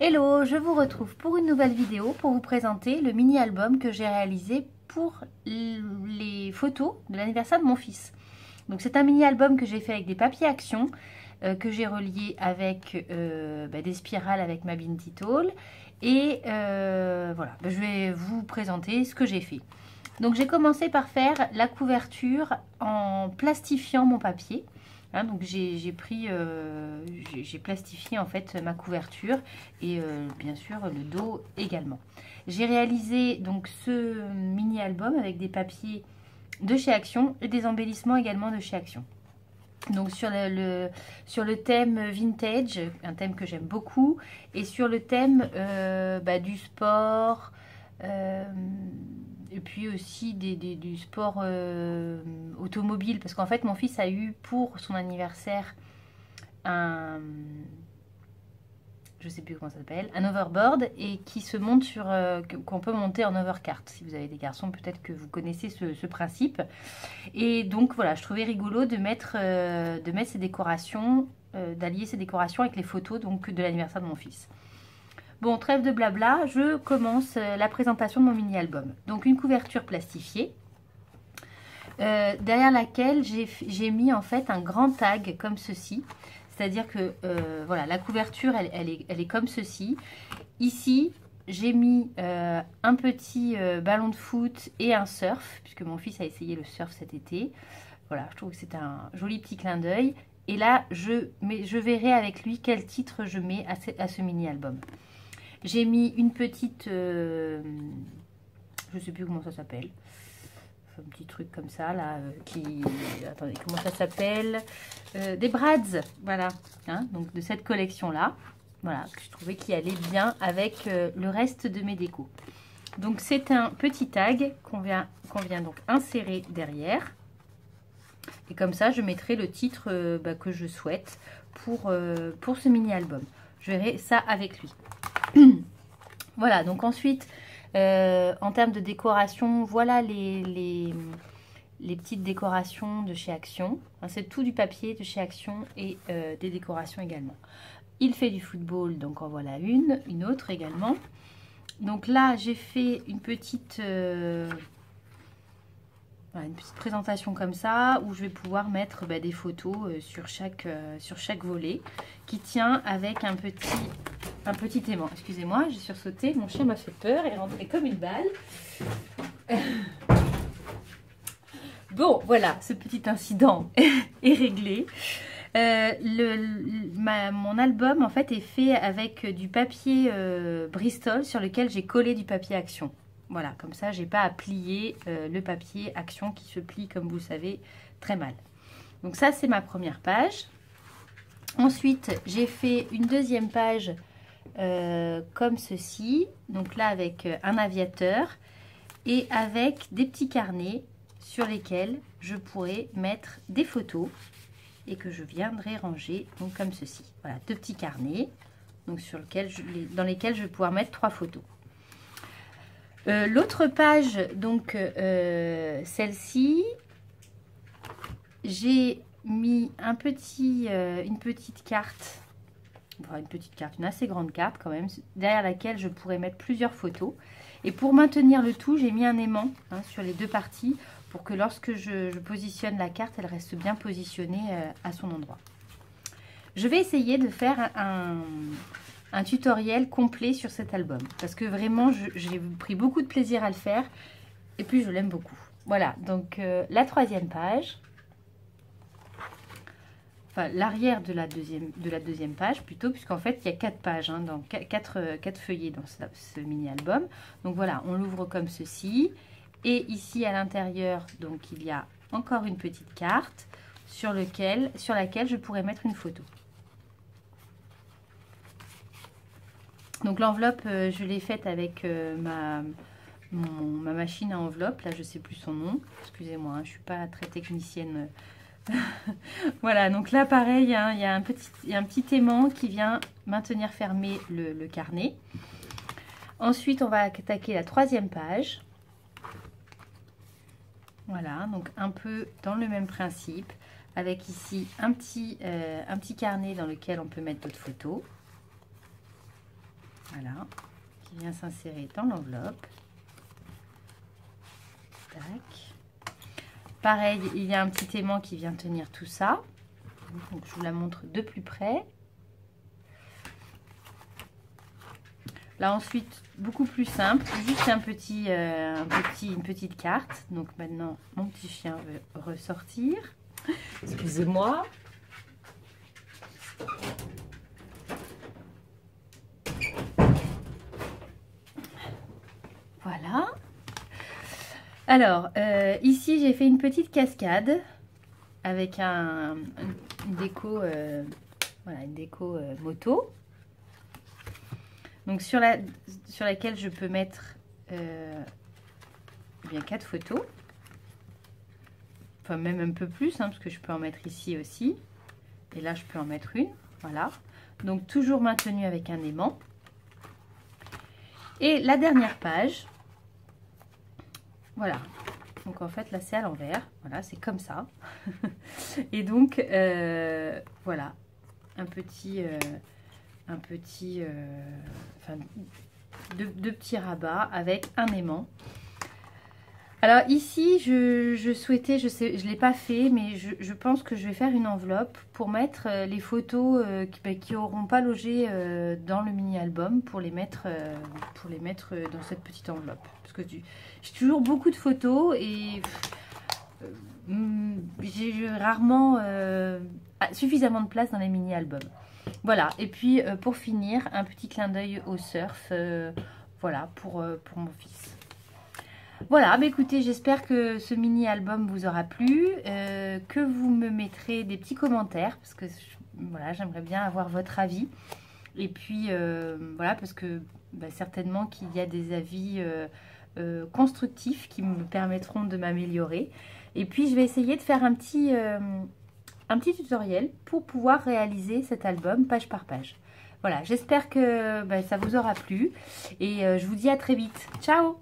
Hello, je vous retrouve pour une nouvelle vidéo pour vous présenter le mini-album que j'ai réalisé pour les photos de l'anniversaire de mon fils. Donc c'est un mini-album que j'ai fait avec des papiers action, que j'ai relié avec des spirales avec ma Binti Tall. Et voilà, je vais vous présenter ce que j'ai fait. Donc j'ai commencé par faire la couverture en plastifiant mon papier. Hein, donc j'ai plastifié en fait ma couverture et bien sûr le dos également. J'ai réalisé donc ce mini album avec des papiers de chez Action et des embellissements également de chez Action. Donc sur le thème vintage, un thème que j'aime beaucoup, et sur le thème du sport, et puis aussi du sport automobile, parce qu'en fait mon fils a eu pour son anniversaire un, je sais plus comment ça s'appelle, un overboard, et qui se monte sur, qu'on peut monter en overcart. Si vous avez des garçons, peut-être que vous connaissez ce principe. Et donc voilà, je trouvais rigolo de mettre ces décorations, d'allier ces décorations avec les photos donc de l'anniversaire de mon fils. Bon, trêve de blabla, je commence la présentation de mon mini-album. Donc une couverture plastifiée, derrière laquelle j'ai mis en fait un grand tag comme ceci. C'est-à-dire que voilà, la couverture, elle est comme ceci. Ici, j'ai mis un petit ballon de foot et un surf, puisque mon fils a essayé le surf cet été. Voilà, je trouve que c'est un joli petit clin d'œil. Et là, je verrai avec lui quel titre je mets à ce mini-album. J'ai mis une petite, je ne sais plus comment ça s'appelle, un petit truc comme ça là, attendez, comment ça s'appelle, des brads, voilà, hein, donc de cette collection là, voilà, que je trouvais qu'il allait bien avec le reste de mes décos. Donc c'est un petit tag qu'on vient donc insérer derrière, et comme ça je mettrai le titre que je souhaite pour ce mini album. Je verrai ça avec lui. Voilà, donc ensuite en termes de décoration, voilà les petites décorations de chez Action. Enfin, c'est tout du papier de chez Action et des décorations également. Il fait du football, donc en voilà une autre également. Donc là, j'ai fait une petite présentation comme ça, où je vais pouvoir mettre des photos sur chaque volet, qui tient avec un petit aimant. Excusez-moi, j'ai sursauté, mon chien m'a fait peur, il est rentré comme une balle. Bon, voilà, ce petit incident est réglé. Mon album en fait est fait avec du papier Bristol sur lequel j'ai collé du papier Action. Voilà, comme ça j'ai pas à plier le papier Action qui se plie, comme vous le savez, très mal. Donc ça c'est ma première page. Ensuite j'ai fait une deuxième page comme ceci, donc là avec un aviateur et avec des petits carnets sur lesquels je pourrais mettre des photos et que je viendrai ranger donc comme ceci. Voilà, deux petits carnets donc dans lesquels je vais pouvoir mettre 3 photos. L'autre page, donc celle-ci, j'ai mis une petite carte, une assez grande carte quand même, derrière laquelle je pourrais mettre plusieurs photos. Et pour maintenir le tout, j'ai mis un aimant sur les deux parties pour que lorsque je positionne la carte, elle reste bien positionnée à son endroit. Je vais essayer de faire un tutoriel complet sur cet album parce que vraiment j'ai pris beaucoup de plaisir à le faire et puis je l'aime beaucoup. Voilà, donc la troisième page, enfin l'arrière de la deuxième page plutôt, puisqu'en fait il y a 4 pages, dans 4 feuillets dans ce mini album. Donc voilà, on l'ouvre comme ceci, et ici à l'intérieur donc il y a encore une petite carte sur laquelle je pourrais mettre une photo. Donc l'enveloppe, je l'ai faite avec ma machine à enveloppe. Là, je ne sais plus son nom. Excusez-moi, je ne suis pas très technicienne. Voilà, donc là, pareil, il y a un petit aimant qui vient maintenir fermé le carnet. Ensuite, on va attaquer la troisième page. Voilà, donc un peu dans le même principe, avec ici un petit carnet dans lequel on peut mettre d'autres photos. Voilà, qui vient s'insérer dans l'enveloppe. Tac. Pareil, il y a un petit aimant qui vient tenir tout ça. Donc, je vous la montre de plus près. Là ensuite, beaucoup plus simple, juste une petite carte. Donc maintenant, mon petit chien veut ressortir. Excusez-moi. Voilà. Alors, ici, j'ai fait une petite cascade avec une déco, voilà, une déco moto. Donc sur laquelle je peux mettre bien 4 photos. Enfin même un peu plus, hein, parce que je peux en mettre ici aussi. Et là je peux en mettre une. Voilà. Donc toujours maintenu avec un aimant. Et la dernière page. Voilà. Donc en fait là c'est à l'envers. Voilà, c'est comme ça. Et donc voilà. Deux petits rabats avec un aimant. Alors ici, je souhaitais, je ne l'ai pas fait, mais je pense que je vais faire une enveloppe pour mettre les photos qui n'auront pas logé dans le mini-album, pour les mettre dans cette petite enveloppe. Parce que j'ai toujours beaucoup de photos et j'ai rarement suffisamment de place dans les mini-albums. Voilà, et puis pour finir, un petit clin d'œil au surf, voilà, pour mon fils. Voilà, bah écoutez, j'espère que ce mini-album vous aura plu, que vous me mettrez des petits commentaires, parce que voilà, j'aimerais bien avoir votre avis. Et puis, voilà, parce que bah, certainement qu'il y a des avis constructifs qui me permettront de m'améliorer. Et puis, je vais essayer de faire un petit tutoriel pour pouvoir réaliser cet album page par page. Voilà, j'espère que ça vous aura plu et je vous dis à très vite. Ciao!